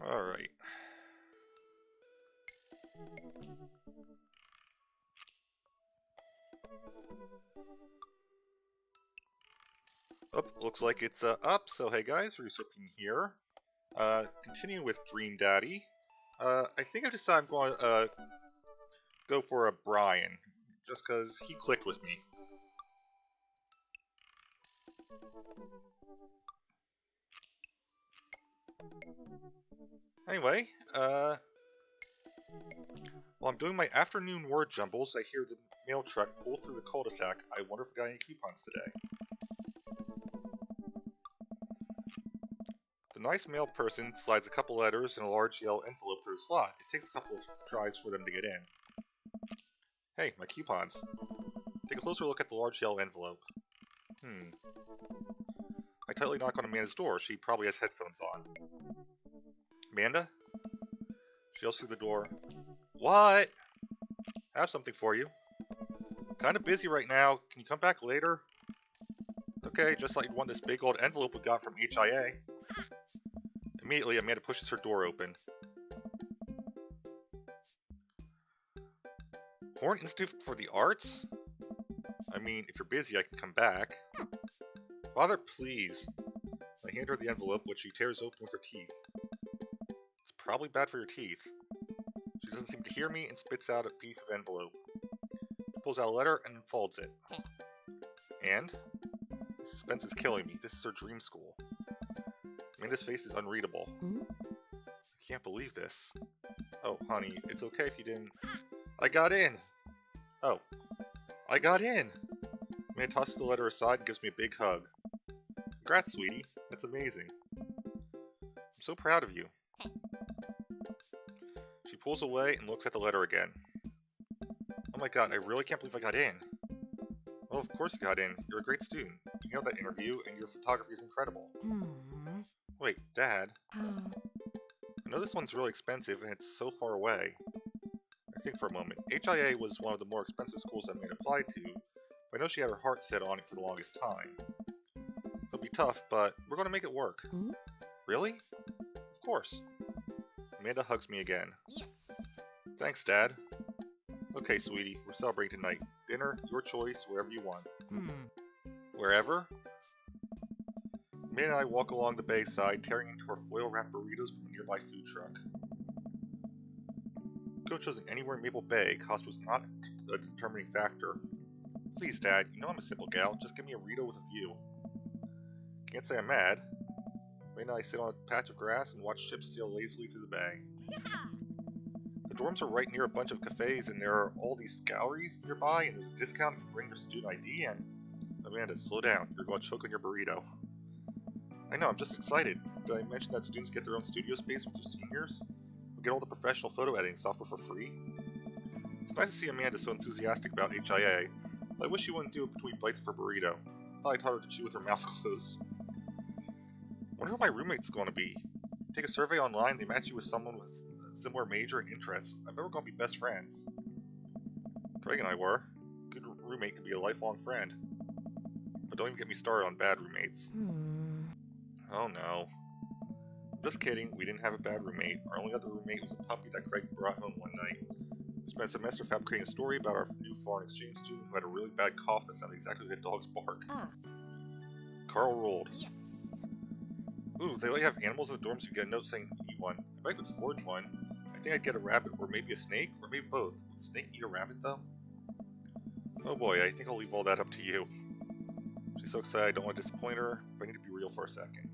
Alright. Oh, looks like it's up, so hey guys, Resurfing here. Continuing with Dream Daddy. I think I decided I'm going to go for a Brian, just because he clicked with me. Anyway, while I'm doing my afternoon word jumbles, I hear the mail truck pull through the cul-de-sac. I wonder if I got any coupons today. The nice mail person slides a couple letters in a large yellow envelope through the slot. It takes a couple of tries for them to get in. Hey, my coupons. Take a closer look at the large yellow envelope. I tightly knock on Amanda's door. She probably has headphones on. Amanda? She yells through the door. What? I have something for you. Kinda busy right now. Can you come back later? Okay, just like you want this big old envelope we got from HIA. Immediately, Amanda pushes her door open. Horn Institute for the Arts? I mean, if you're busy, I can come back. Father, please. I hand her the envelope, which she tears open with her teeth. It's probably bad for your teeth. She doesn't seem to hear me and spits out a piece of envelope. Pulls out a letter and folds it. And? The suspense is killing me. This is her dream school. Amanda's face is unreadable. I can't believe this. Oh, honey, it's okay if you didn't... I got in! Oh. I got in! Amanda tosses the letter aside and gives me a big hug. Congrats, sweetie. That's amazing. I'm so proud of you. She pulls away and looks at the letter again. Oh my god, I really can't believe I got in. Well, of course you got in. You're a great student. You nailed that interview, and your photography is incredible. Wait, Dad? I know this one's really expensive, and it's so far away. I think for a moment. HIA was one of the more expensive schools I made applied to, but I know she had her heart set on it for the longest time. It'll be tough, but we're going to make it work. Really? Of course. Amanda hugs me again. Yes! Thanks, Dad. Okay, sweetie, we're celebrating tonight. Dinner, your choice, wherever you want. Wherever? Amanda and I walk along the bayside, tearing into our foil-wrapped burritos from a nearby food truck. Coach choosing anywhere in Maple Bay, cost was not a determining factor. Please, Dad, you know I'm a simple gal, just give me a burrito with a view. Can't say I'm mad. Amanda and I sit on a patch of grass and watch ships sail lazily through the bay. The dorms are right near a bunch of cafes, and there are all these galleries nearby, and there's a discount if you bring your student ID, and... Amanda, slow down. You're going to choke on your burrito. I know, I'm just excited. Did I mention that students get their own studio space with their seniors? We get all the professional photo editing software for free? It's nice to see Amanda so enthusiastic about HIA, but I wish she wouldn't do it between bites of her burrito. I thought I taught her to chew with her mouth closed. Wonder who my roommate's going to be. Take a survey online, they match you with someone with a similar major and interests. I bet we're going to be best friends. Craig and I were. A good roommate can be a lifelong friend. But don't even get me started on bad roommates. Oh no. Just kidding, we didn't have a bad roommate. Our only other roommate was a puppy that Craig brought home one night. We spent a semester fabricating a story about our new foreign exchange student who had a really bad cough that sounded exactly like a dog's bark. Carl rolled. Yes. Ooh, they let you have animals in the dorms if you get a note saying you eat one. I bet I could forge one. I think I'd get a rabbit, or maybe a snake, or maybe both. Would the snake eat a rabbit, though? Oh boy, I think I'll leave all that up to you. She's so excited I don't want to disappoint her, but I need to be real for a second.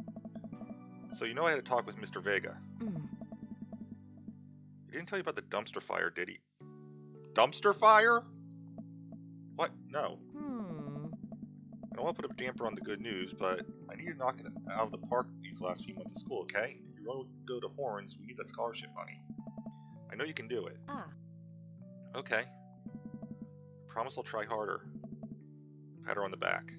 So you know I had a talk with Mr. Vega. He didn't tell you about the dumpster fire, did he? Dumpster fire? What? No. I don't want to put a damper on the good news, but I need to knock it out of the park these last few months of school, okay? If you want to go to Horns, we need that scholarship money. I know you can do it. Okay. Promise I'll try harder. Pat her on the back.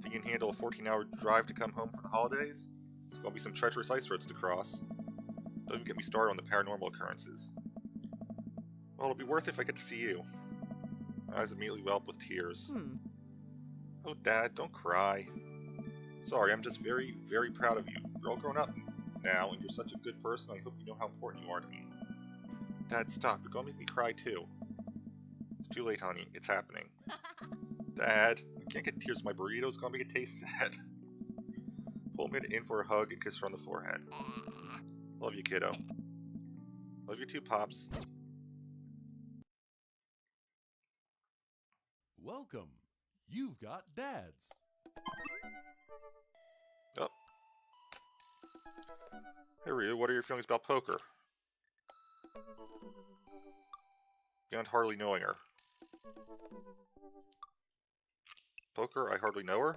Think you can handle a 14-hour drive to come home for the holidays? There's going to be some treacherous ice roads to cross. Don't even get me started on the paranormal occurrences. Well, it'll be worth it if I get to see you. My eyes immediately well up with tears. Oh, Dad, don't cry. Sorry, I'm just very, very proud of you. You're all grown up now, and you're such a good person, I hope you know how important you are to me. Dad, stop. You're gonna make me cry too. It's too late, honey. It's happening. Dad, I can't get tears in my burrito. It's gonna make it taste sad. Pull me in for a hug and kiss her on the forehead. Love you, kiddo. Love you too, Pops. Welcome. You've got dads. Oh. Hey, Ryu, what are your feelings about poker? Beyond hardly knowing her. Poker, I hardly know her?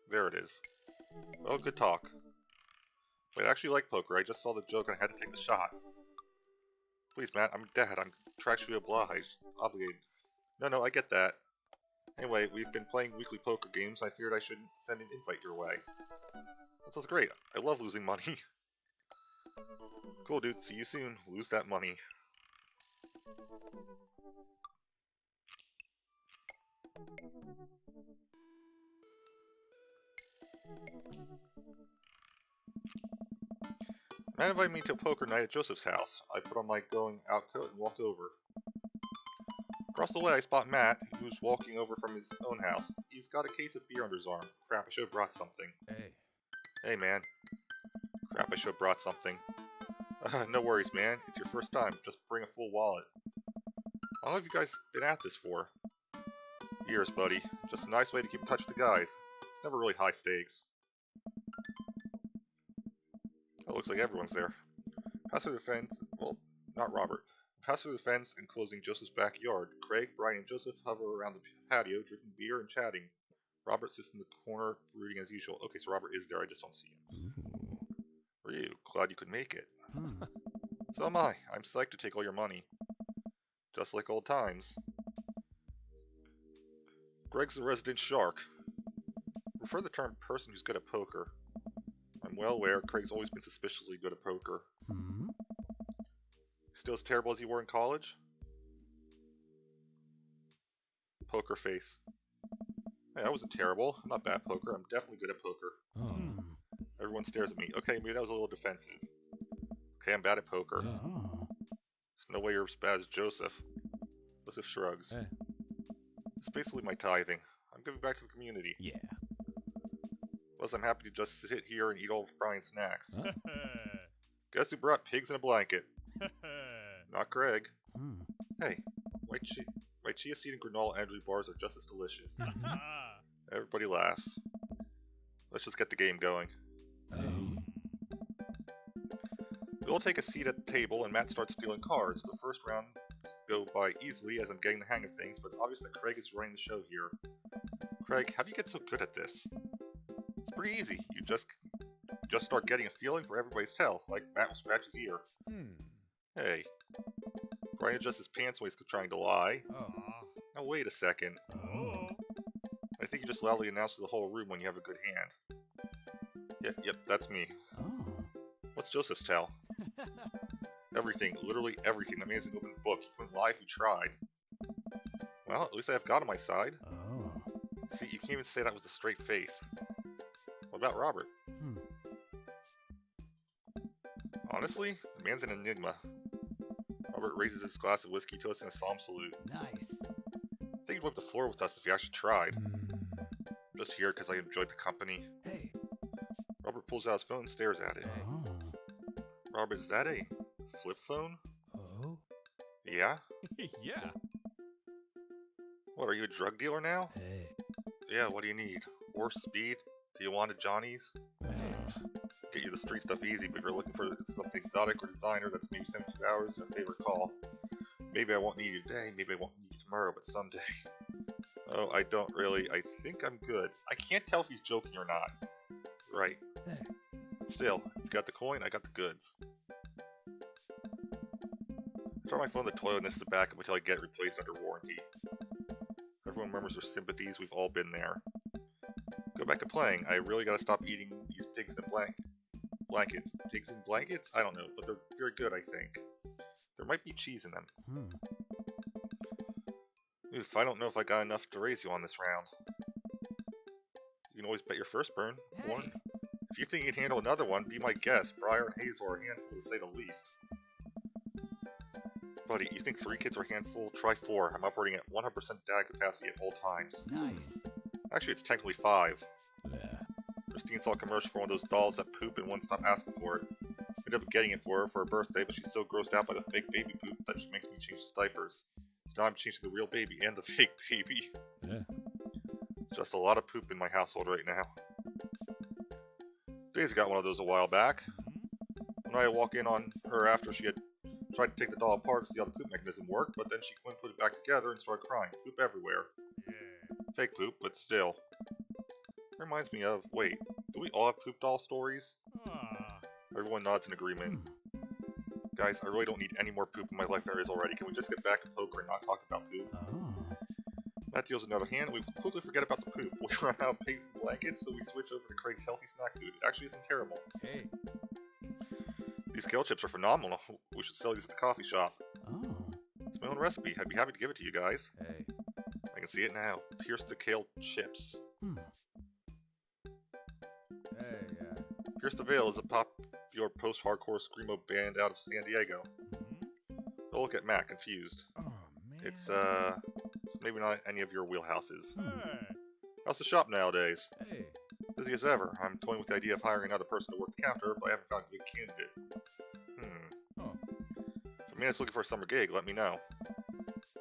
There it is. Oh, good talk. Wait, I actually like poker. I just saw the joke and I had to take the shot. Please, Matt, I'm Dad. I'm contractually obliged. Obligated. No, I get that. Anyway, we've been playing weekly poker games. I figured I should send an invite your way. That sounds great. I love losing money. Cool, dude. See you soon. Lose that money. Matt invited me to a poker night at Joseph's house. I put on my going out coat and walked over. Across the way, I spot Matt, who's walking over from his own house. He's got a case of beer under his arm. Crap, I should have brought something. Hey, man. Crap, I should have brought something. No worries, man. It's your first time. Just bring a full wallet. How long have you guys been at this for? Years, buddy. Just a nice way to keep in touch with the guys. It's never really high stakes. Oh, looks like everyone's there. Pass through the fence. Well, not Robert. Pass through the fence and closing Joseph's backyard. Craig, Brian, and Joseph hover around the patio, drinking beer and chatting. Robert sits in the corner, brooding as usual. Okay, so Robert is there, I just don't see him. Ryu, glad you could make it. So am I. I'm psyched to take all your money. Just like old times. Greg's the resident shark. Prefer the term person who's good at poker. I'm well aware Craig's always been suspiciously good at poker. Still as terrible as you were in college? Poker face. Hey, I wasn't terrible. I'm not bad at poker. I'm definitely good at poker. Everyone stares at me. Okay, maybe that was a little defensive. Okay, I'm bad at poker. There's no way you're as bad as Joseph. Joseph shrugs. It's basically my tithing. I'm giving back to the community. Yeah. Plus, I'm happy to just sit here and eat all of Brian's snacks. Guess who brought pigs in a blanket? Not Greg. Hey, white chia seed and granola energy bars are just as delicious. Everybody laughs. Let's just get the game going. We all take a seat at the table and Matt starts dealing cards. The first round go by easily as I'm getting the hang of things, but it's obvious that Craig is running the show here. Craig, how do you get so good at this? It's pretty easy. You just start getting a feeling for everybody's tell, like Matt will scratch his ear. Hey. Brian adjusts his pants when he's trying to lie. Now wait a second. I think you just loudly announce to the whole room when you have a good hand. Yep, that's me. What's Joseph's tell? Everything, literally everything. That means an open book. You couldn't lie if you tried. Well, at least I have God on my side. See, you can't even say that with a straight face. What about Robert? Honestly, the man's an enigma. Robert raises his glass of whiskey to us in a solemn salute. Nice. I think he'd wipe the floor with us if he actually tried. Just here because I enjoyed the company. Hey. Robert pulls out his phone and stares at it. Robert, is that a flip phone? Yeah? Yeah. What, are you a drug dealer now? Hey. Yeah, what do you need? Horse speed? Do you want a Johnny's? Get you the street stuff easy, but if you're looking for something exotic or designer that's maybe 72 hours, your favorite call. Maybe I won't need you today, maybe I won't need you tomorrow, but someday. Oh, I don't really. I think I'm good. I can't tell if he's joking or not. Right. Still, if you got the coin, I got the goods. I throw my phone in the toilet and this is the backup until I get it replaced under warranty. Everyone remembers their sympathies, we've all been there. Go back to playing. I really gotta stop eating these pigs in blankets. Pigs in blankets? I don't know, but they're very good, I think. There might be cheese in them. Oof, I don't know if I got enough to raise you on this round. You can always bet your first burn. Hey. One. If you think you can handle another one, be my guest. Briar and Hazel are a handful, to say the least. Buddy, you think 3 kids are a handful? Try 4. I'm operating at 100% dad capacity at all times. Nice. Actually, it's technically 5. Yeah. Christine saw a commercial for one of those dolls that poop and won't stop asking for it. Ended up getting it for her for her birthday, but she's so grossed out by the fake baby poop that she makes me change the diapers. So now I'm changing the real baby and the fake baby. Yeah. It's just a lot of poop in my household right now. Daisy got one of those a while back. When I walk in on her after she had tried to take the doll apart to see how the poop mechanism worked, but then she couldn't put it back together and started crying. Poop everywhere. Yeah. Fake poop, but still. Reminds me of, wait, do we all have poop doll stories? Everyone nods in agreement. Guys, I really don't need any more poop in my life than there is already. Can we just get back to poker and not talk about poop? Oh. That deals another hand. We quickly forget about the poop. We run out of pigs and blankets, so we switch over to Craig's healthy snack food. It actually isn't terrible. Hey. These kale chips are phenomenal. We should sell these at the coffee shop. Oh. It's my own recipe. I'd be happy to give it to you guys. Hey. I can see it now. Pierce the kale chips. Hey, yeah. Pierce the Veil is a popular post-hardcore screamo band out of San Diego. Don't look at Matt, confused. Oh, man. It's maybe not any of your wheelhouses. Hey. How's the shop nowadays? Hey. Busy as ever. I'm toying with the idea of hiring another person to work the counter, but I haven't found a good candidate. Oh. If Amanda's looking for a summer gig, let me know.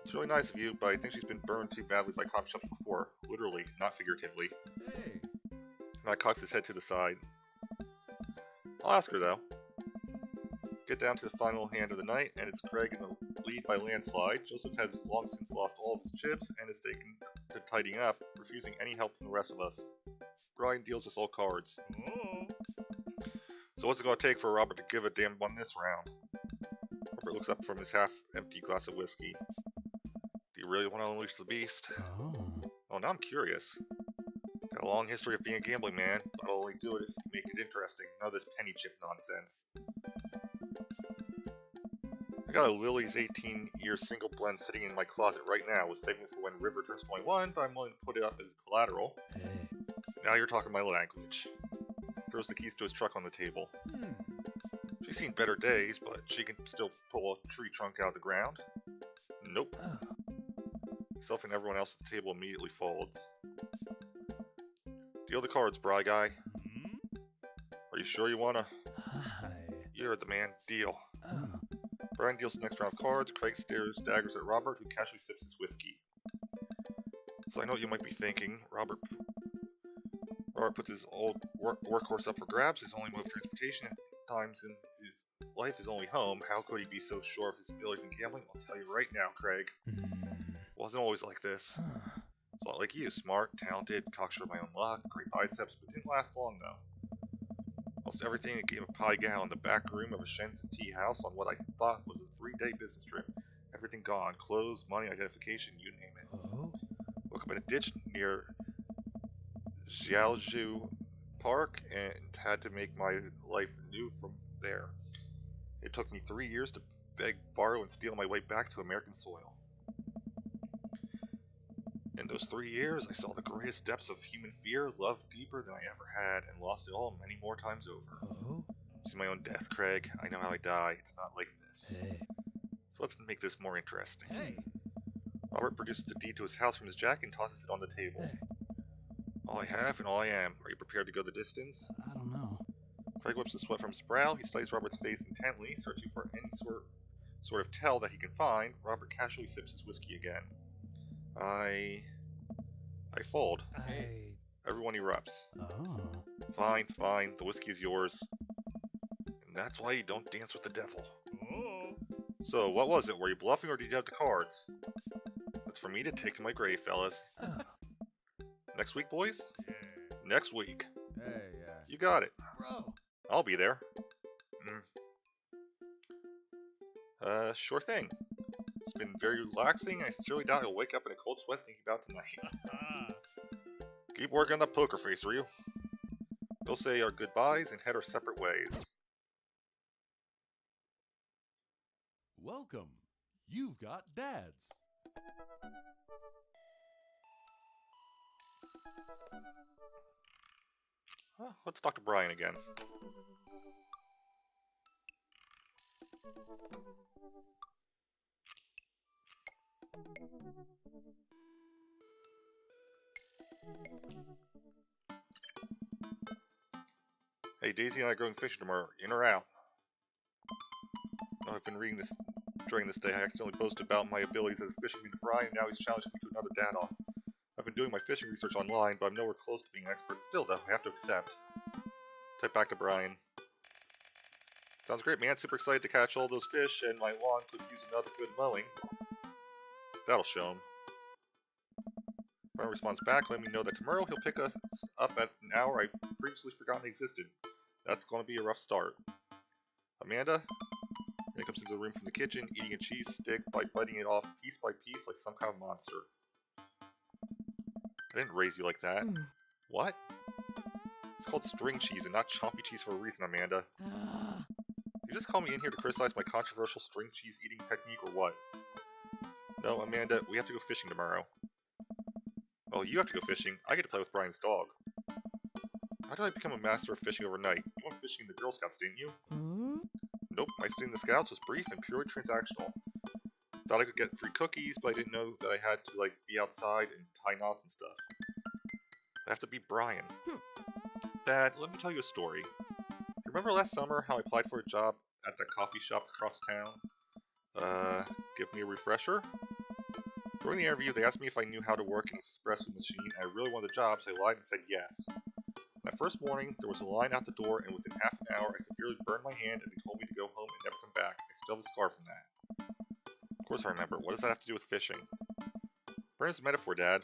It's really nice of you, but I think she's been burned too badly by coffee shops before. Literally, not figuratively. Hey. Matt cocks his head to the side. I'll ask her, though. Get down to the final hand of the night, and it's Craig in the lead by landslide. Joseph has long since lost all of his chips, and is taken to tidying up, refusing any help from the rest of us. Brian deals us all cards. Oh. So what's it going to take for Robert to give a damn one this round? Robert looks up from his half-empty glass of whiskey. Do you really want to unleash the beast? Oh. Oh, now I'm curious. Got a long history of being a gambling man, but I'll only do it if you make it interesting. None of this penny chip nonsense. I got a Lily's 18-year single blend sitting in my closet right now. Was saving for when River turns 21, but I'm willing to put it up as collateral. Hey. Now you're talking my language. Throws the keys to his truck on the table. She's seen better days, but she can still pull a tree trunk out of the ground. Nope. Myself and everyone else at the table immediately folds. Deal the cards, Bry Guy. Are you sure you wanna? Hi. You're the man. Deal. Oh. Brian deals the next round of cards. Craig stares daggers at Robert, who casually sips his whiskey. So I know what you might be thinking. Robert puts his old workhorse up for grabs, his only mode of transportation at times in his life is only home. How could he be so sure of his abilities in gambling? I'll tell you right now, Craig. Wasn't always like this. It's a lot like you. Smart, talented, cocksure of my own luck, great biceps, but didn't last long though. Almost everything in a game of pie gal in the back room of a Shenson tea house on what I thought was a 3-day business trip. Everything gone. Clothes, money, identification, you name it. Oh. Woke up in a ditch near Xiaoju Park and had to make my life new from there. It took me 3 years to beg, borrow, and steal my way back to American soil. In those 3 years, I saw the greatest depths of human fear, love deeper than I ever had, and lost it all many more times over. Oh. See my own death, Craig. I know how I die. It's not like this. Hey. So let's make this more interesting. Hey. Robert produces the deed to his house from his jacket and tosses it on the table. Hey. All I have and all I am. Are you prepared to go the distance? I don't know. Craig whips the sweat from his brow. He studies Robert's face intently, searching for any sort of tell that he can find. Robert casually sips his whiskey again. I fold. Everyone erupts. Oh. Fine, fine. The whiskey is yours. And that's why you don't dance with the devil. Oh. So, what was it? Were you bluffing or did you have the cards? That's for me to take to my grave, fellas. Oh. Next week, boys? Yeah. Next week. Hey, yeah. You got it. Bro. I'll be there. Sure thing. It's been very relaxing. I sincerely doubt I'll wake up in a cold sweat thinking about tonight. Keep working on that poker face, will you? We'll say our goodbyes and head our separate ways. Welcome. You've got dads. Well, let's talk to Brian again. Hey, Daisy and I are going fishing tomorrow. In or out? I've been reading this during this day. I accidentally posted about my abilities as a fishing to Brian, and now he's challenging me to another dad-off. I've been doing my fishing research online, but I'm nowhere close to being an expert. Still, though, I have to accept. Type back to Brian. Sounds great, man. Super excited to catch all those fish, and my lawn could use another good mowing. That'll show him. Brian responds back, letting me know that tomorrow he'll pick us up at an hour I previously forgotten existed. That's going to be a rough start. Amanda? He comes into the room from the kitchen, eating a cheese stick by biting it off piece by piece like some kind of monster. I didn't raise you like that. What? It's called string cheese and not chompy cheese for a reason, Amanda. Did you just call me in here to criticize my controversial string cheese eating technique or what? No, Amanda, we have to go fishing tomorrow. Well, you have to go fishing. I get to play with Brian's dog. How did I become a master of fishing overnight? You went fishing in the Girl Scouts, didn't you? Nope, my stay in the Scouts was brief and purely transactional. Thought I could get free cookies, but I didn't know that I had to, like, be outside and tie knots and stuff. I have to beat Brian. Dad, let me tell you a story. Remember last summer how I applied for a job at that coffee shop across town? Give me a refresher? During the interview, they asked me if I knew how to work an espresso machine. I really wanted the job, so I lied and said yes. That first morning, there was a line out the door, and within half an hour, I severely burned my hand, and they told me to go home and never come back. I still have a scar from that. Of course I remember. What does that have to do with fishing? Burn is a metaphor, Dad.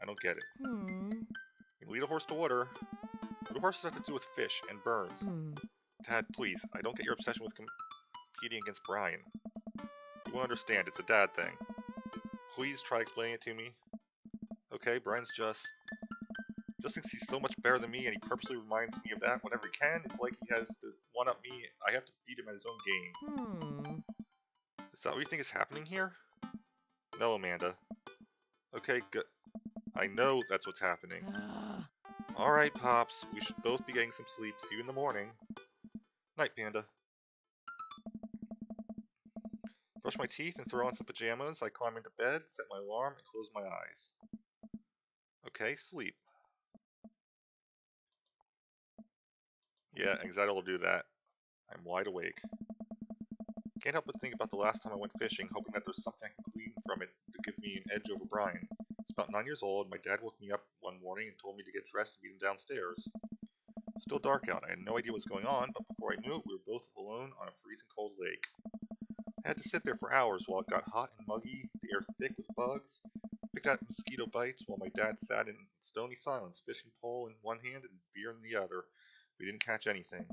I don't get it. You lead a horse to water. What do horses have to do with fish and burns? Dad, please, I don't get your obsession with competing against Brian. You won't understand. It's a dad thing. Please try explaining it to me. Okay, Brian's just thinks he's so much better than me, and he purposely reminds me of that whenever he can. It's like he has to one-up me. I have to beat him at his own game. Is that what you think is happening here? No, Amanda. Okay, good. I know that's what's happening. Alright, Pops. We should both be getting some sleep. See you in the morning. Night, Panda. Brush my teeth and throw on some pajamas. I climb into bed, set my alarm, and close my eyes. Okay, sleep. Yeah, anxiety will do that. I'm wide awake. Can't help but think about the last time I went fishing, hoping that there's something I can glean from it to give me an edge over Brian. I was about 9 years old. My dad woke me up one morning and told me to get dressed and meet him downstairs. It was still dark out. I had no idea what was going on, but before I knew it, we were both alone on a freezing cold lake. I had to sit there for hours while it got hot and muggy, the air thick with bugs. I picked out mosquito bites while my dad sat in stony silence, fishing pole in one hand and beer in the other. We didn't catch anything.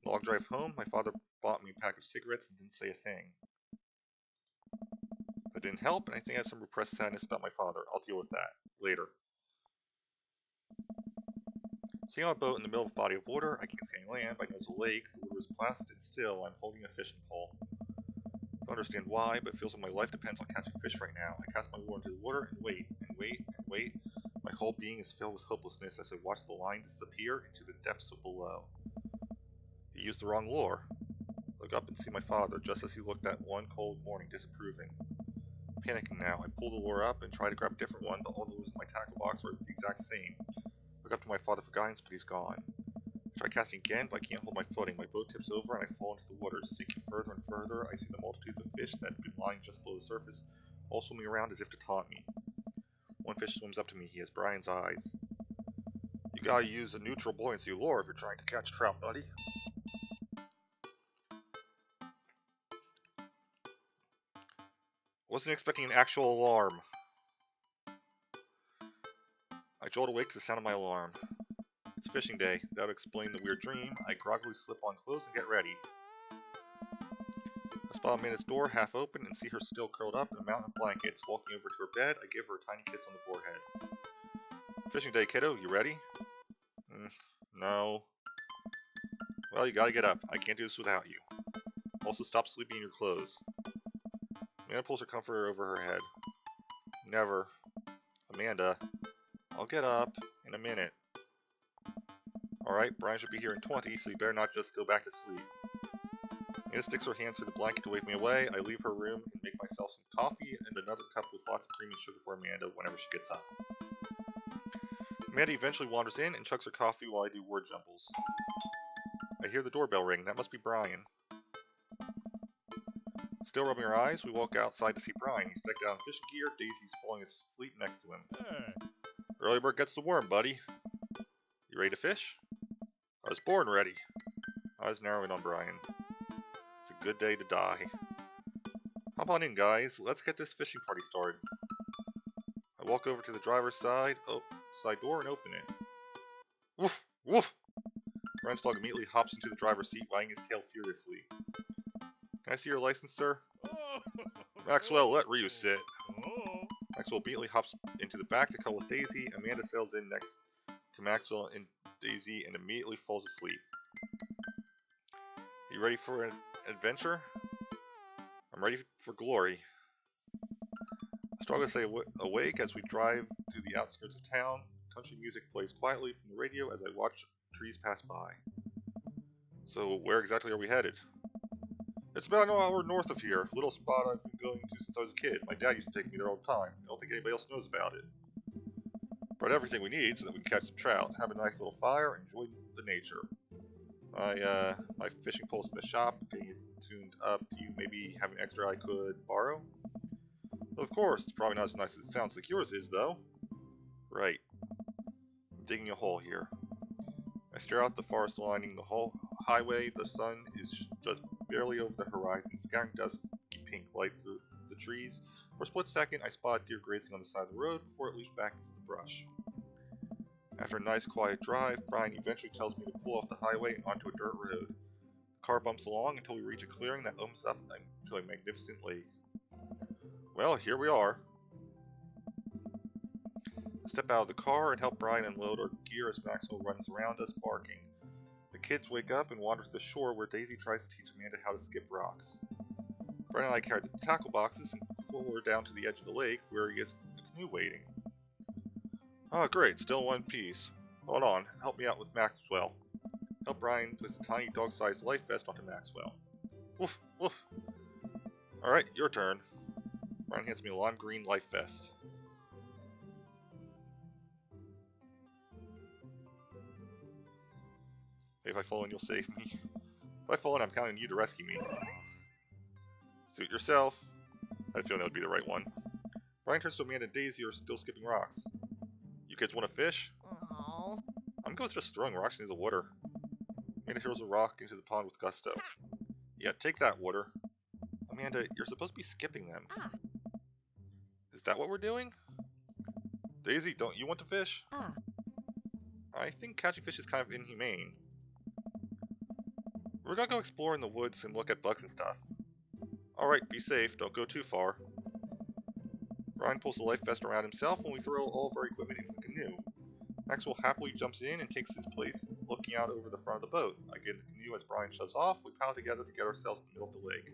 Long drive home, my father bought me a pack of cigarettes and didn't say a thing. That didn't help, and I think I have some repressed sadness about my father. I'll deal with that later. Sitting on a boat in the middle of a body of water, I can't see any land, but I know it's a lake. The water is placid and still. I'm holding a fishing pole. I don't understand why, but it feels like my life depends on catching fish right now. I cast my lure into the water and wait, and wait, and wait. My whole being is filled with hopelessness as I watch the line disappear into the depths of below. He used the wrong lure. Look up and see my father, just as he looked that one cold morning, disapproving. Panicking now, I pull the lure up and try to grab a different one, but all the lures in my tackle box are the exact same. Look up to my father for guidance, but he's gone. I try casting again, but I can't hold my footing. My boat tips over and I fall into the water. Sinking further and further, I see the multitudes of fish that have been lying just below the surface, all swimming around as if to taunt me. One fish swims up to me. He has Brian's eyes. You gotta use a neutral buoyancy lure if you're trying to catch trout, buddy. Wasn't expecting an actual alarm. I jolt awake to the sound of my alarm. It's fishing day. That would explain the weird dream. I groggily slip on clothes and get ready. I spot Amanda's door half open and see her still curled up in a mountain of blankets. Walking over to her bed, I give her a tiny kiss on the forehead. Fishing day, kiddo. You ready? No. Well, you gotta get up. I can't do this without you. Also, stop sleeping in your clothes. Amanda pulls her comforter over her head. Never. Amanda. I'll get up in a minute. Alright, Brian should be here in 20, so you better not just go back to sleep. Anna sticks her hand through the blanket to wave me away. I leave her room and make myself some coffee and another cup with lots of cream and sugar for Amanda whenever she gets up. Amanda eventually wanders in and chugs her coffee while I do word jumbles. I hear the doorbell ring. That must be Brian. Still rubbing her eyes, we walk outside to see Brian. He's decked out in fishing gear. Daisy's falling asleep next to him. Hey. Early bird gets the worm, buddy. You ready to fish? I was born ready. I was narrowing on Brian. It's a good day to die. Hop on in, guys. Let's get this fishing party started. I walk over to the driver's side door and open it. Woof! Woof! Brian's dog immediately hops into the driver's seat, wagging his tail furiously. Can I see your license, sir? Oh. Maxwell, let Ryu sit. Oh. Maxwell immediately hops into the back to cuddle with Daisy. Amanda settles in next to Maxwell and Daisy and immediately falls asleep. You ready for an adventure? I'm ready for glory. I struggle to stay awake as we drive through the outskirts of town. Country music plays quietly from the radio as I watch trees pass by. So where exactly are we headed? It's about an hour north of here, a little spot I've been going to since I was a kid. My dad used to take me there all the time. I don't think anybody else knows about it. Brought everything we need so that we can catch some trout, have a nice little fire, and enjoy the nature. My fishing pole's in the shop, getting it tuned up. Do you maybe have an extra I could borrow? Well, of course, it's probably not as nice as it sounds like yours is, though. Right. I'm digging a hole here. I stare out the forest lining the whole highway. The sun is just barely over the horizon, scattering dusky pink light through the trees. For a split second, I spot a deer grazing on the side of the road before it leaps back into the brush. After a nice quiet drive, Brian eventually tells me to pull off the highway and onto a dirt road. The car bumps along until we reach a clearing that opens up to a magnificent lake. Well, here we are. I step out of the car and help Brian unload our gear as Maxwell runs around us, barking. The kids wake up and wander to the shore where Daisy tries to teach Amanda how to skip rocks. Brian and I carry the tackle boxes and pull her down to the edge of the lake where he has a canoe waiting. Oh, great, still in one piece. Hold on, help me out with Maxwell. Help Brian place a tiny dog-sized life vest onto Maxwell. Woof, woof. Alright, your turn. Brian hands me a lime green life vest. Hey, if I fall in, you'll save me. If I fall in, I'm counting on you to rescue me. Suit yourself. I had a feeling that would be the right one. Brian turns to Amanda and Daisy are still skipping rocks. You kids want to fish? Aww. I'm good with just throwing rocks into the water. Amanda throws a rock into the pond with gusto. Yeah, take that, water. Amanda, you're supposed to be skipping them. Ah. Is that what we're doing? Daisy, don't you want to fish? Ah. I think catching fish is kind of inhumane. We're gonna go explore in the woods and look at bugs and stuff. Alright, be safe, don't go too far. Brian pulls the life vest around himself and we throw all of our equipment into the canoe. Maxwell happily jumps in and takes his place looking out over the front of the boat. I get in the canoe as Brian shoves off. We paddle together to get ourselves in the middle of the lake.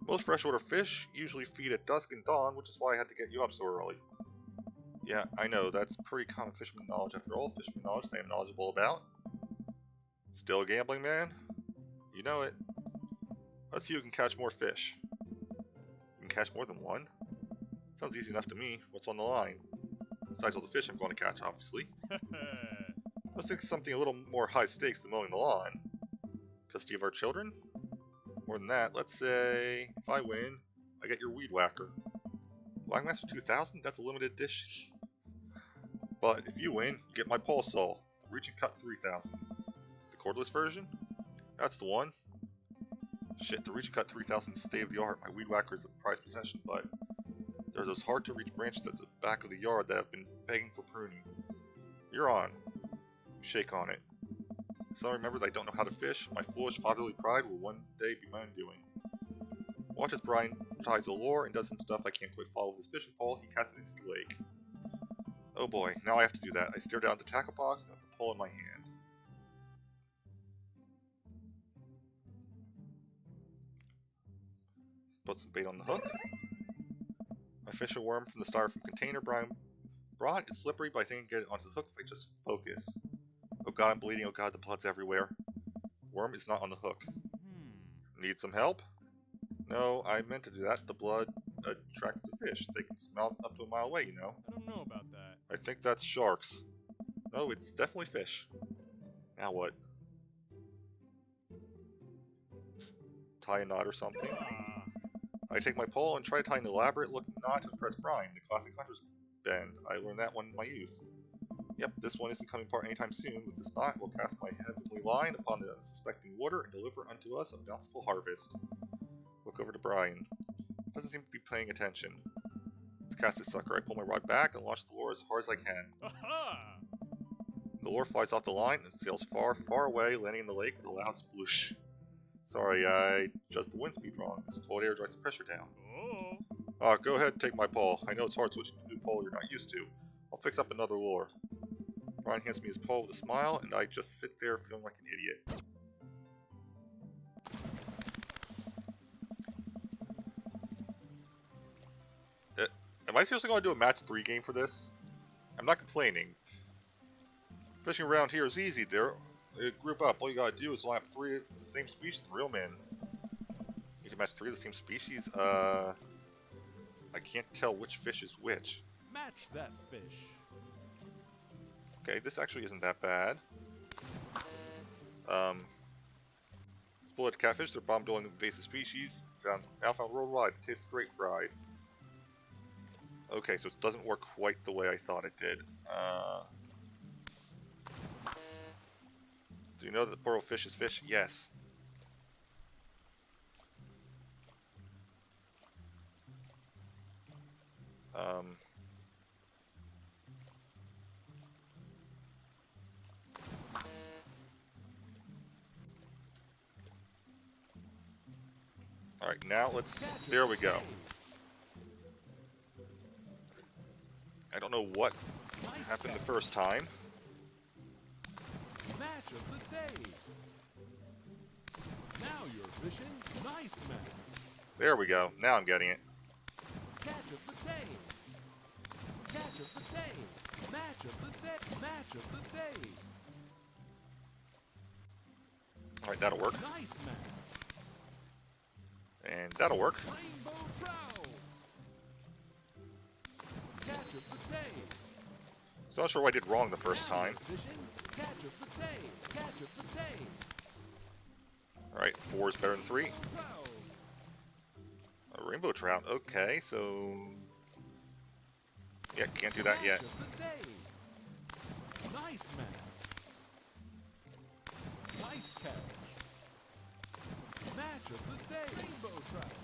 Most freshwater fish usually feed at dusk and dawn, which is why I had to get you up so early. Yeah, I know, that's pretty common fisherman knowledge after all. Fisherman knowledge I am knowledgeable about. Still a gambling man? You know it. Let's see who can catch more fish. You can catch more than one? Sounds easy enough to me. What's on the line? Besides all the fish I'm going to catch, obviously. Let's think something a little more high stakes than mowing the lawn. Custody of our children? More than that, let's say, if I win, I get your weed whacker. Wagmaster 2000? That's a limited dish. But if you win, you get my pulse saw, the Reach and Cut 3000. The cordless version? That's the one. Shit, the Reach and Cut 3000 is state of the art. My weed whacker is a prized possession, but there are those hard to reach branches at the back of the yard that have been begging for pruning. You're on. You shake on it. So I remember that I don't know how to fish. My foolish fatherly pride will one day be my undoing. Watch as Brian ties a lure and does some stuff I can't quite follow with his fishing pole. He casts it into the lake. Oh boy, now I have to do that. I stare down at the tackle box and have the pole in my hand. Put some bait on the hook. I fish a worm from the styrofoam container Brian Brian, it's slippery, but I think I can get it onto the hook if I just focus. Oh god, I'm bleeding. Oh god, the blood's everywhere. The worm is not on the hook. Need some help? No, I meant to do that. The blood attracts the fish. They can smell it up to a mile away, you know. I don't know about that. I think that's sharks. No, it's definitely fish. Now what? Tie a knot or something? Ah. I take my pole and try to tie an elaborate looking knot to impress Brian, the classic hunter's bend. I learned that one in my youth. Yep, this one isn't coming apart anytime soon. With this knot, we'll cast my heavenly line upon the unsuspecting water and deliver unto us a bountiful harvest. Look over to Brian. Doesn't seem to be paying attention. Let's cast this sucker. I pull my rod back and launch the lure as hard as I can. Aha! The lure flies off the line and sails far, far away, landing in the lake with a loud sploosh. Sorry, I judged the wind speed wrong. This cold air drives the pressure down. Oh. Go ahead and take my pole. I know it's hard switching to a new pole you're not used to. I'll fix up another lure. Brian hands me his pole with a smile, and I just sit there feeling like an idiot. Am I seriously going to do a match 3 game for this? I'm not complaining. Fishing around here is easy. Group up. All you gotta do is line up 3 of the same species and reel them in. Need to match 3 of the same species? I can't tell which fish is which. Match that fish. Okay, this actually isn't that bad. Bullet catfish, they're bomb-dueling invasive species. Now found worldwide. It tastes great fried. Okay, so it doesn't work quite the way I thought it did. Do you know that plural fish is fish? Yes. Alright, now let's... There we go. I don't know what happened the first time. Match of the day. Now you're fishing. Nice match. There we go. Now I'm getting it. Catch of the day. Catch of the day. Match of the day. Match of the day. Alright, that'll work. Nice match. And that'll work. Rainbow trout. Catch of the day. So I'm not sure what I did wrong the first Now time. you're fishing. Catch of the day. Catch of the day. Alright, 4 is better than 3. Rainbow trout. A rainbow trout. Okay, so... Yeah, can't do that yet. Match of the day. Nice match. Nice catch. Match of the day. Rainbow trout.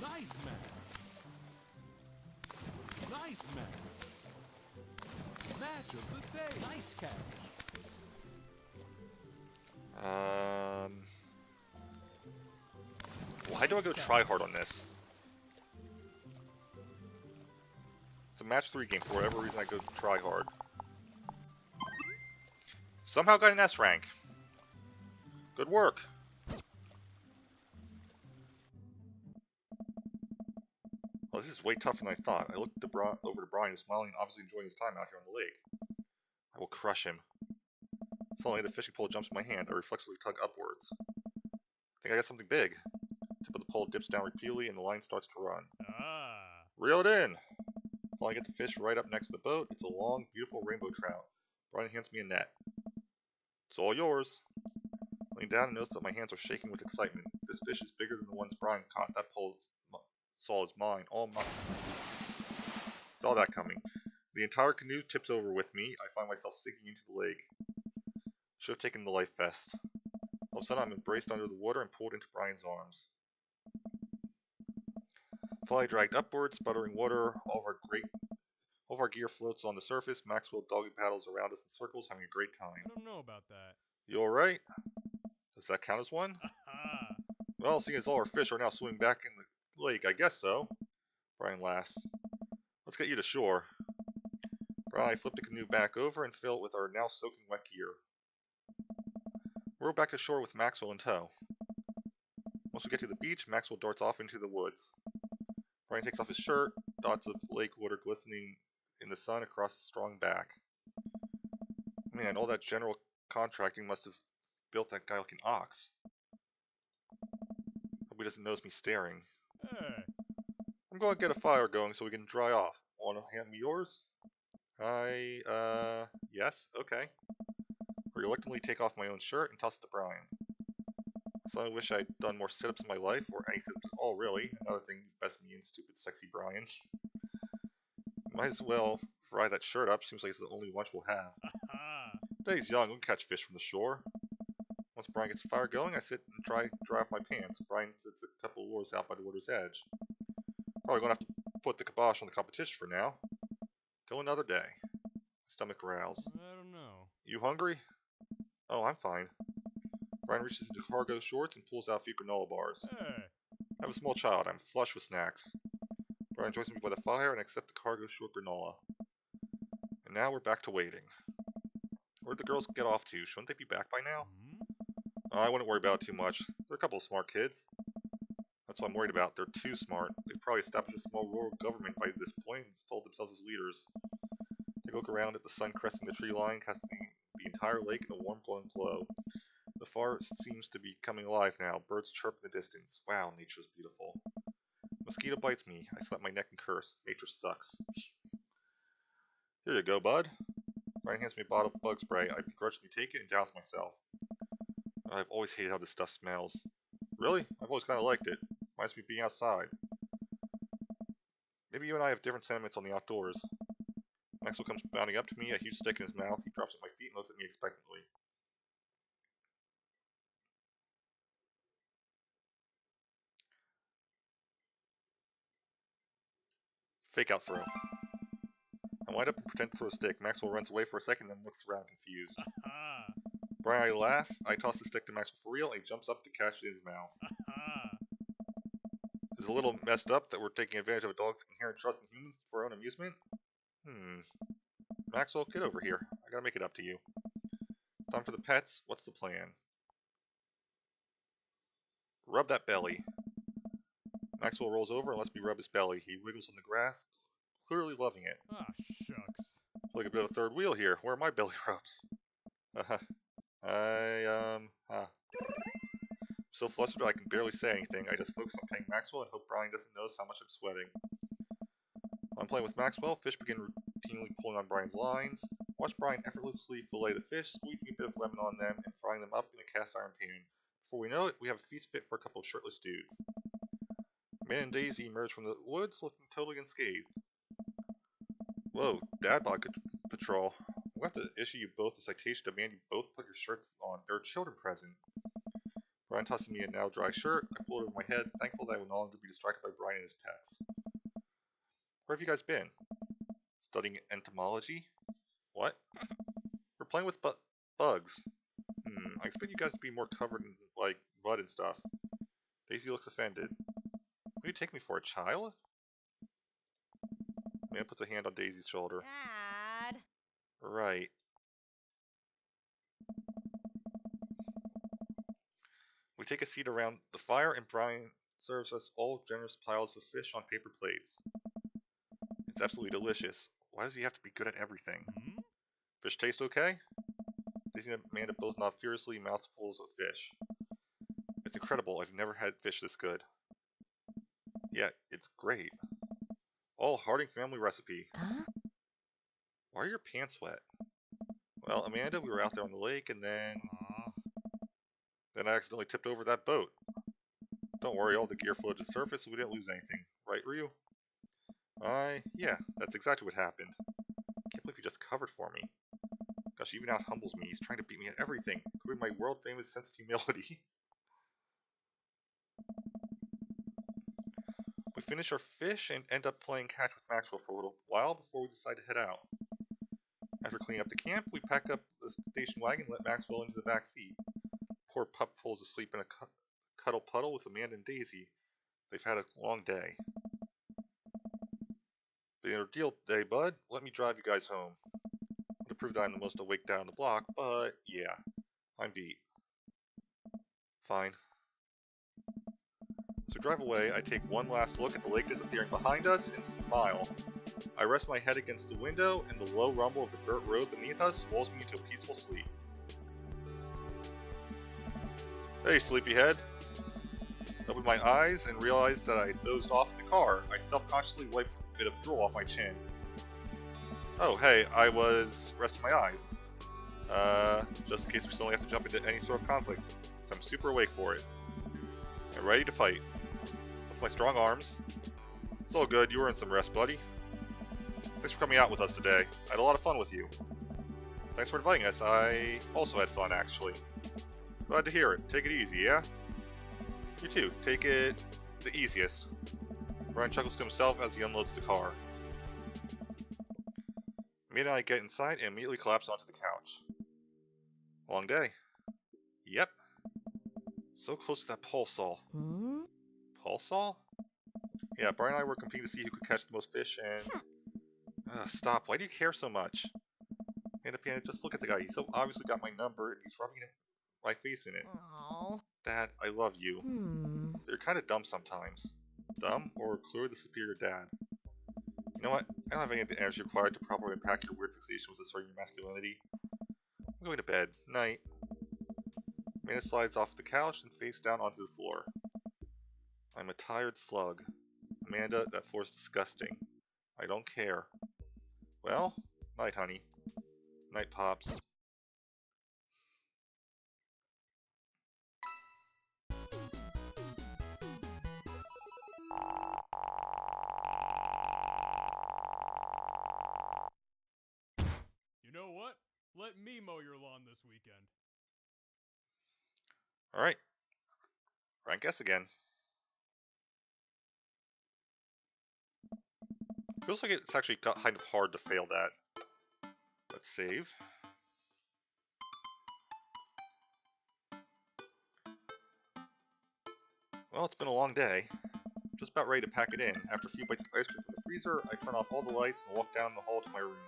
Nice match. Nice match. Match of the day. Nice catch. Why do I go try hard on this? It's a match 3 game. For whatever reason, I go try hard. Somehow got an S rank. Good work. Well, this is way tougher than I thought. I looked over to Brian, who's smiling and obviously enjoying his time out here on the lake. I will crush him. Suddenly, the fishing pole jumps in my hand. I reflexively tug upwards. I think I got something big. Tip of the pole dips down repeatedly, and the line starts to run. Ah. Reel it in! Finally, I get the fish right up next to the boat. It's a long, beautiful rainbow trout. Brian hands me a net. It's all yours. Leaning down and notice that my hands are shaking with excitement. This fish is bigger than the ones Brian caught. That pole saw is mine. All mine. Saw that coming. The entire canoe tips over with me. I find myself sinking into the lake. Should have taken the life vest. All of a sudden, I'm embraced under the water and pulled into Brian's arms. Fly dragged upwards, sputtering water. All of our gear floats on the surface. Maxwell doggy paddles around us in circles, having a great I time. don't know about that. You alright? Does that count as one? Aha. Well, seeing as all our fish are now swimming back in the lake, I guess so. Brian laughs. Let's get you to shore. Brian and I flip the canoe back over and fill it with our now soaking wet gear. We're back to shore with Maxwell in tow. Once we get to the beach, Maxwell darts off into the woods. Brian takes off his shirt, dots of lake water glistening in the sun across his strong back. Man, all that general contracting must have built that guy like an ox. Hope he doesn't notice me staring. Hey. I'm going to get a fire going so we can dry off. Want to hand me yours? Yes, okay. I reluctantly take off my own shirt and toss it to Brian. So I wish I'd done more sit-ups in my life, or any sit-ups at all, really. Another thing, best me and stupid, sexy Brian. Might as well fry that shirt up. Seems like it's the only lunch we'll have. Day's young. We can catch fish from the shore. Once Brian gets the fire going, I sit and try to dry off my pants. Brian sits a couple of oars out by the water's edge. Probably gonna have to put the kibosh on the competition for now. Till another day. My stomach growls. I don't know. You hungry? Oh, I'm fine. Brian reaches into cargo shorts and pulls out a few granola bars. Hey. I'm a small child. I'm flush with snacks. Brian joins me by the fire and accepts the cargo short granola. And now we're back to waiting. Where'd the girls get off to? Shouldn't they be back by now? I wouldn't worry about it too much. They're a couple of smart kids. That's what I'm worried about. They're too smart. They've probably established a small rural government by this point and installed themselves as leaders. Take a look around at the sun cresting the tree line, casting the entire lake in a warm glowing glow. The forest seems to be coming alive now. Birds chirp in the distance. Wow, nature's beautiful. Mosquito bites me. I slap my neck and curse. Nature sucks. Here you go, bud. Brian hands me a bottle of bug spray. I begrudgingly take it and douse myself. I've always hated how this stuff smells. Really? I've always kind of liked it. Reminds me of being outside. Maybe you and I have different sentiments on the outdoors. Maxwell comes bounding up to me, a huge stick in his mouth. He drops at my feet and looks at me expectantly. Fake out throw. I wind up and pretend to throw a stick. Maxwell runs away for a second, then looks around confused. Brian, I laugh. I toss the stick to Maxwell for real, and he jumps up to catch it in his mouth. It's a little messed up that we're taking advantage of a dog's inherent trust in humans for our own amusement. Maxwell, get over here. I gotta make it up to you. It's time for the pets. What's the plan? Rub that belly. Maxwell rolls over and lets me rub his belly. He wiggles on the grass, clearly loving it. Ah, shucks. Like a bit of a third wheel here. Where are my belly rubs? I'm so flustered I can barely say anything. I just focus on playing Maxwell and hope Brian doesn't notice how much I'm sweating. While I'm playing with Maxwell, fish begin routinely pulling on Brian's lines. Watch Brian effortlessly fillet the fish, squeezing a bit of lemon on them and frying them up in a cast iron pan. Before we know it, we have a feast fit for a couple of shirtless dudes. Man and Daisy emerge from the woods looking totally unscathed. Whoa, Dad Bod Patrol. We'll have to issue you both a citation demanding you both put your shirts on. They're a children present. Brian tosses me a now dry shirt. I pull it over my head, thankful that I will no longer be distracted by Brian and his pets. Where have you guys been? Studying entomology? What? We're playing with bugs. I expect you guys to be more covered in, like, mud and stuff. Daisy looks offended. What do you take me for, a child? Man puts a hand on Daisy's shoulder. Dad. Right. We take a seat around the fire and Brian serves us all generous piles of fish on paper plates. It's absolutely delicious. Why does he have to be good at everything? Fish taste okay? Daisy and Amanda both nod furiously, mouthfuls of fish. It's incredible. I've never had fish this good. Yeah, it's great. All Harding family recipe. Huh? Why are your pants wet? Well, Amanda, we were out there on the lake and then I accidentally tipped over that boat. Don't worry, all the gear floated to the surface so we didn't lose anything. Right, Ryu? Yeah, that's exactly what happened. Can't believe he just covered for me. Gosh, he even out humbles me. He's trying to beat me at everything, including my world famous sense of humility. We finish our fish and end up playing catch with Maxwell for a little while before we decide to head out. After cleaning up the camp, we pack up the station wagon and let Maxwell into the back seat. Poor pup falls asleep in a cuddle puddle with Amanda and Daisy. They've had a long day. Been a deal today, bud. Let me drive you guys home. To prove that I'm the most awake dad on the block, but yeah, I'm beat. Fine. As we drive away, I take one last look at the lake disappearing behind us and smile. I rest my head against the window, and the low rumble of the dirt road beneath us lulls me into a peaceful sleep. Hey, sleepyhead. I opened my eyes and realized that I had dozed off in the car. I self-consciously wiped a bit of drool off my chin. Oh, hey, I was resting my eyes. Just in case we suddenly have to jump into any sort of conflict. So I'm super awake for it. I'm ready to fight. With my strong arms. It's all good, you were in some rest, buddy. Thanks for coming out with us today. I had a lot of fun with you. Thanks for inviting us. I also had fun, actually. Glad to hear it. Take it easy, yeah? You too. Take it the easiest. Brian chuckles to himself as he unloads the car. Me and I get inside and immediately collapse onto the couch. Long day. Yep. So close to that pole saw. Pole saw? Yeah, Brian and I were competing to see who could catch the most fish and... stop. Why do you care so much? Panda, just look at the guy. He's so obviously got my number and he's rubbing my face in it. Aww. Dad, I love you. They're kind of dumb sometimes. Dumb or clearly the superior dad. You know what? I don't have any of the energy required to properly unpack your weird fixation with asserting your masculinity. I'm going to bed. Night. Amanda slides off the couch and face down onto the floor. I'm a tired slug. Amanda, that floor's disgusting. I don't care. Well, night, honey. Night, Pops. You know what? Let me mow your lawn this weekend. Alright. Rank S again. Feels like it's actually kind of hard to fail that. Let's save. Well, it's been a long day. Just about ready to pack it in. After a few bites of ice cream from the freezer, I turn off all the lights and walk down the hall to my room.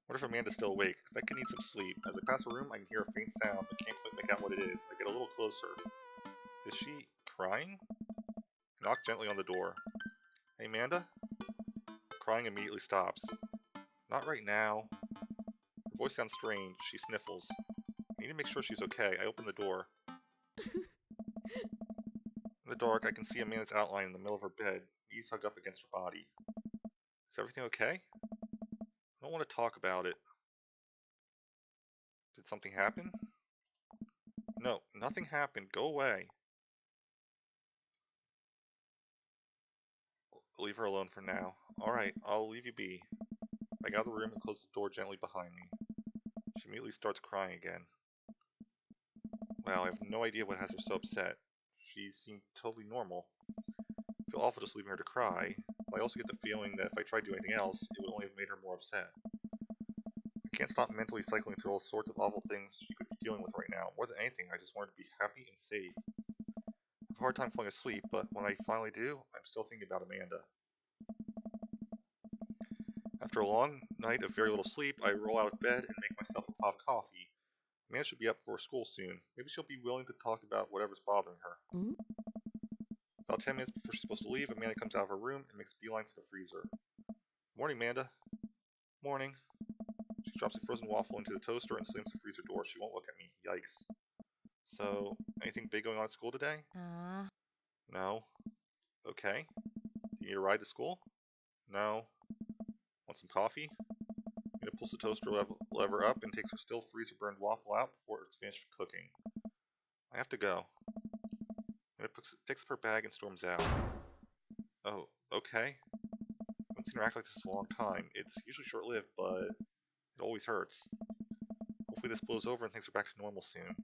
What if Amanda's still awake? I could need some sleep. As I pass her room, I can hear a faint sound, but can't quite make out what it is. I get a little closer. Is she crying? I knock gently on the door. Hey, Amanda? Crying immediately stops. Not right now. Her voice sounds strange. She sniffles. I need to make sure she's okay. I open the door. In the dark, I can see Amanda's outline in the middle of her bed, knees hugged up against her body. Is everything okay? I don't want to talk about it. Did something happen? No, nothing happened. Go away. Leave her alone for now. Alright, I'll leave you be. I get out of the room and close the door gently behind me. She immediately starts crying again. Wow, I have no idea what has her so upset. She seemed totally normal. I feel awful just leaving her to cry, but I also get the feeling that if I tried to do anything else, it would only have made her more upset. I can't stop mentally cycling through all sorts of awful things she could be dealing with right now. More than anything, I just want her to be happy and safe. I have a hard time falling asleep, but when I finally do, I'm still thinking about Amanda. After a long night of very little sleep, I roll out of bed and make myself a pot of coffee. Amanda should be up for school soon. Maybe she'll be willing to talk about whatever's bothering her. About 10 minutes before she's supposed to leave, Amanda comes out of her room and makes a beeline for the freezer. Morning, Amanda. Morning. She drops a frozen waffle into the toaster and slams the freezer door. She won't look at me. Yikes. So, anything big going on at school today? No. Okay. You need a ride to school? No. Want some coffee? Amanda pulls the toaster lever up and takes her still freezer-burned waffle out before it's finished cooking. I have to go. Amanda picks up her bag and storms out. Oh, okay. I haven't seen her act like this in a long time. It's usually short-lived, but it always hurts. Hopefully this blows over and things are back to normal soon.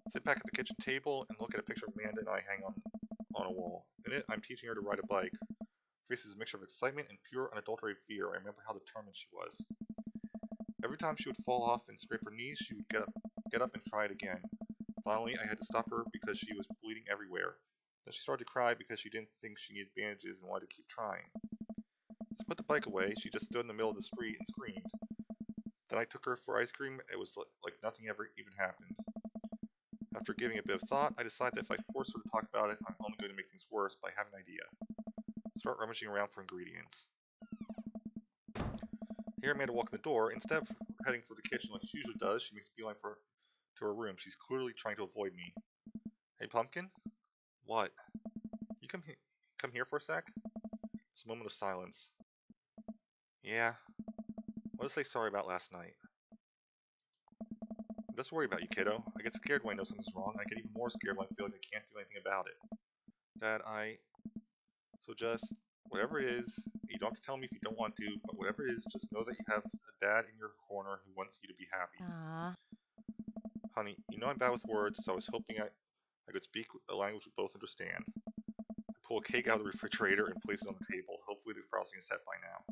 Sit back at the kitchen table and look at a picture of Amanda and I hang on a wall. In it, I'm teaching her to ride a bike. Her face is a mixture of excitement and pure, unadulterated fear. I remember how determined she was. Every time she would fall off and scrape her knees, she would get up and try it again. Finally, I had to stop her because she was bleeding everywhere. Then she started to cry because she didn't think she needed bandages and wanted to keep trying. So I put the bike away. She just stood in the middle of the street and screamed. Then I took her for ice cream. It was like nothing ever even happened. After giving a bit of thought, I decided that if I force her to talk about it, I'm only going to make things worse, but I have an idea. Start rummaging around for ingredients. Here, Amanda walked in the door. Instead of heading for the kitchen like she usually does, she makes a beeline to her room. She's clearly trying to avoid me. Hey, Pumpkin? What? You come here for a sec? It's a moment of silence. Yeah. What to say sorry about last night? I'm just worried about you, kiddo. I get scared when I know something's wrong. I get even more scared when I feel like I can't do anything about it. So just, whatever it is, you don't have to tell me if you don't want to, but whatever it is, just know that you have a dad in your corner who wants you to be happy. Honey, you know I'm bad with words, so I was hoping I could speak a language we both understand. I pull a cake out of the refrigerator and place it on the table. Hopefully the frosting is set by now.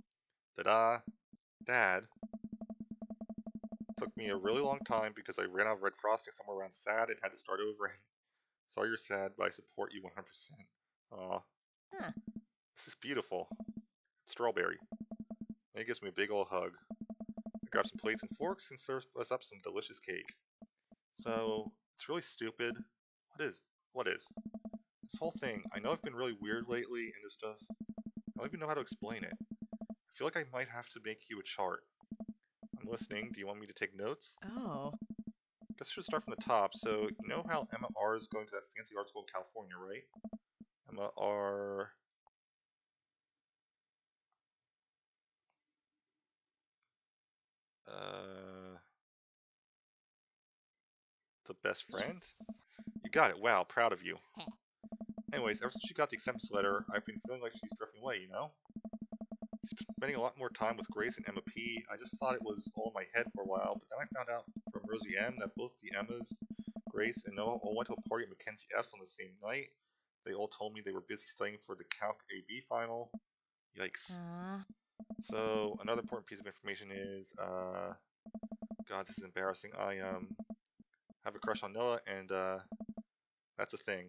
Ta-da! Dad. Took me a really long time because I ran out of red frosting somewhere around sad and had to start over. Sorry you're sad, but I support you 100%. Aw. Huh. This is beautiful. Strawberry. And he gives me a big ol' hug. I grab some plates and forks and serves us up some delicious cake. So, it's really stupid. What is? This whole thing, I know I've been really weird lately, and it's just, I don't even know how to explain it. I feel like I might have to make you a chart. I'm listening. Do you want me to take notes? Oh. Guess I should start from the top. So, you know how Emma R is going to that fancy art school in California, right? Emma R. The best friend? You got it. Wow, proud of you. Anyways, ever since she got the acceptance letter, I've been feeling like she's drifting away, you know? Spending a lot more time with Grace and Emma P. I just thought it was all in my head for a while, but then I found out from Rosie M that both the Emmas, Grace, and Noah all went to a party at Mackenzie F's on the same night. They all told me they were busy studying for the Calc AB final. Yikes. So, another important piece of information is, God, this is embarrassing. I, have a crush on Noah, and, that's a thing.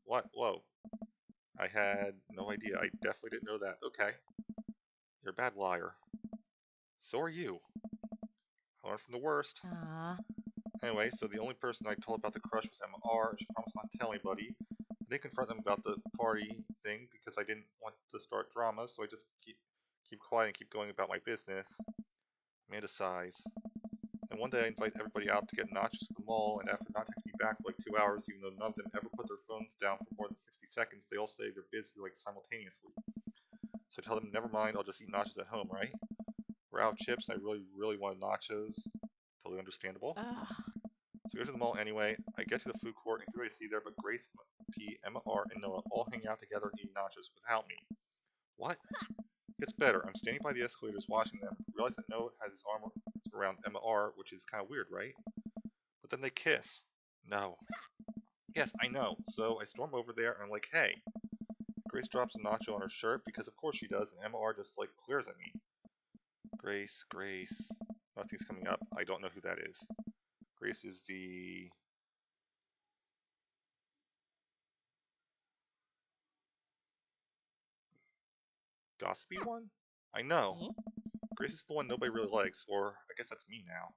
What? Whoa. I had no idea. I definitely didn't know that. Okay. You're a bad liar. So are you. I learned from the worst. Anyway, so the only person I told about the crush was Emma R, and she promised not to tell anybody. I didn't confront them about the party thing because I didn't want to start drama, so I just keep quiet and keep going about my business. Amanda sighs. And one day I invite everybody out to get nachos at the mall, and after not texting me back for like 2 hours, even though none of them ever put their phones down for more than 60 seconds, they all say they're busy like simultaneously. So I tell them, never mind, I'll just eat nachos at home, right? We're out of chips, and I really wanted nachos. Totally understandable. So I go to the mall anyway. I get to the food court, and everybody see there, but Grace P, Emma R, and Noah all hang out together and eat nachos without me. What? Gets better. I'm standing by the escalators watching them. Realize that Noah has his arm around Emma R, which is kind of weird, right? But then they kiss. No. Yes, I know. So I storm over there and I'm like, hey. Grace drops a nacho on her shirt because of course she does, and Emma R just like glares at me. Grace. Nothing's coming up. I don't know who that is. Grace is the... gossipy one? I know. Grace is the one nobody really likes, or I guess that's me now.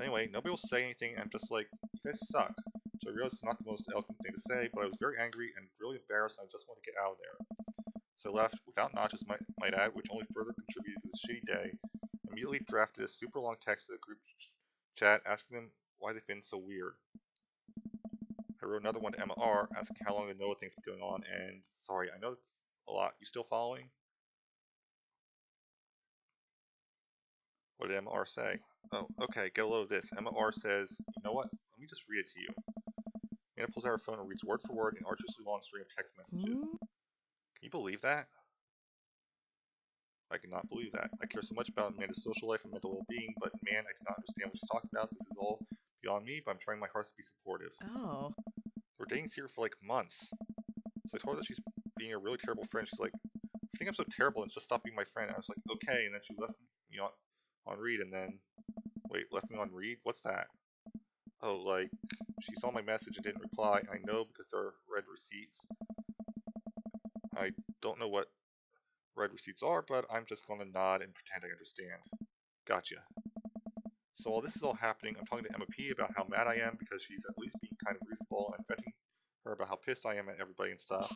Anyway, nobody will say anything, and I'm just like, you guys suck. So I realized it's not the most eloquent thing to say, but I was very angry and really embarrassed, and I just wanted to get out of there. So I left, without nachos might add, which only further contributed to this shitty day. Immediately drafted a super long text to the group chat asking them why they've been so weird. I wrote another one to Emma R, asking how long they know things been going on, and sorry, I know it's a lot. You still following? What did Emma R say? Oh, okay, get a load of this. Emma R says, you know what? Let me just read it to you. Anna pulls out her phone and reads word for word an arduously long string of text messages. Can you believe that? I cannot believe that. I care so much about Amanda's social life and mental well-being, but man, I do not understand what she's talking about. This is all beyond me, but I'm trying my hardest to be supportive. Oh. We're dating secret for like months. So I told her that she's being a really terrible friend. She's like, I think I'm so terrible and just stop being my friend. I was like, okay, and then she left me on read, and then, wait, left me on read? What's that? Oh, like, she saw my message and didn't reply, and I know because there are red receipts. I don't know what red receipts are, but I'm just going to nod and pretend I understand. Gotcha. So while this is all happening, I'm talking to Emma P about how mad I am because she's at least being kind of reasonable and venting her about how pissed I am at everybody and stuff.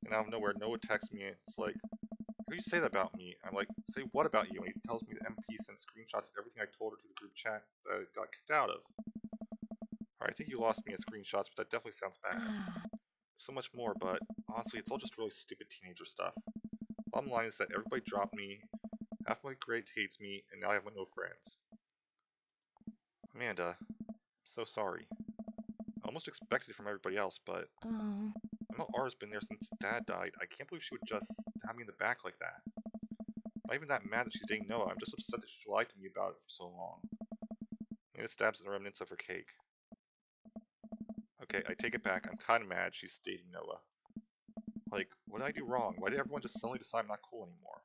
And out of nowhere, Noah texts me and it's like, how do you say that about me? I'm like, say what about you? And he tells me the MP sent screenshots of everything I told her to the group chat that I got kicked out of. Alright, I think you lost me at screenshots, but that definitely sounds bad. So much more, but honestly, it's all just really stupid teenager stuff. Bottom line is that everybody dropped me, half my grade hates me, and now I have no friends. Amanda, I'm so sorry. I almost expected it from everybody else, but Emma R's been there since Dad died. I can't believe she would just stab me in the back like that. I'm not even that mad that she's dating Noah, I'm just upset that she lied to me about it for so long. Amanda stabs the remnants of her cake. Okay, I take it back, I'm kinda mad she's dating Noah. Like, what did I do wrong? Why did everyone just suddenly decide I'm not cool anymore?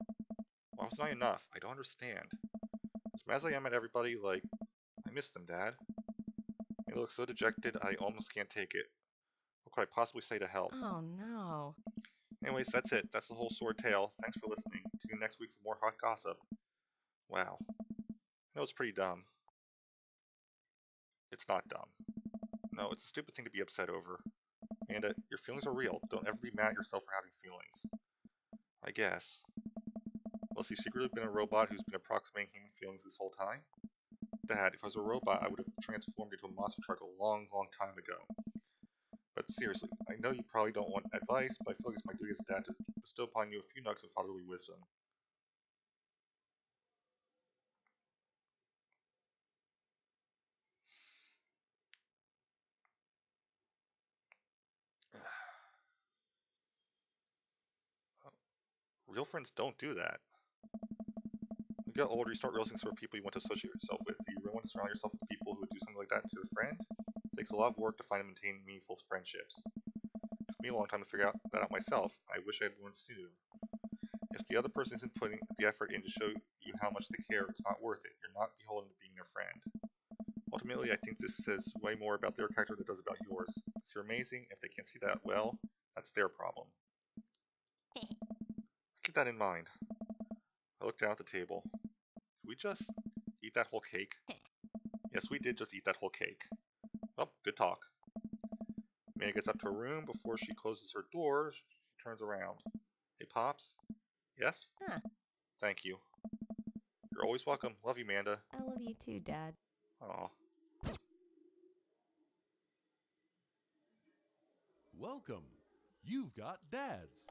Why wasn't I enough? I don't understand. As mad as I am at everybody, like, I miss them, Dad. They look so dejected, I almost can't take it. What could I possibly say to help? Oh no. Anyways, that's it. That's the whole sword tale. Thanks for listening. Tune in next week for more hot gossip. Wow. I know it's pretty dumb. It's not dumb. No, it's a stupid thing to be upset over. Amanda, your feelings are real. Don't ever be mad at yourself for having feelings. I guess. Unless you've secretly been a robot who's been approximating human feelings this whole time? Dad, if I was a robot, I would have transformed into a monster truck a long, long time ago. But seriously, I know you probably don't want advice, but I feel like it's my duty as a dad to bestow upon you a few nuggets of fatherly wisdom. Real friends don't do that. When you get older, you start realizing sort of people you want to associate yourself with. You really want to surround yourself with people who would do something like that to a friend? It takes a lot of work to find and maintain meaningful friendships. It took me a long time to figure that out myself. I wish I had learned sooner. If the other person isn't putting the effort in to show you how much they care, it's not worth it. You're not beholden to being their friend. Ultimately, I think this says way more about their character than it does about yours. Because you're amazing. If they can't see that, well, that's their problem. Keep that in mind. I looked down at the table. Did we just eat that whole cake? Yes, we did just eat that whole cake. Well, good talk. Maya gets up to her room. Before she closes her door, she turns around. Hey, Pops? Yes? Huh. Thank you. You're always welcome. Love you, Amanda. I love you too, Dad. Aw. Welcome. You've got dads.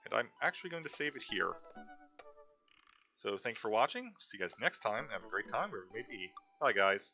And I'm actually going to save it here. So thank you for watching. See you guys next time. Have a great time wherever it may be. Bye, guys.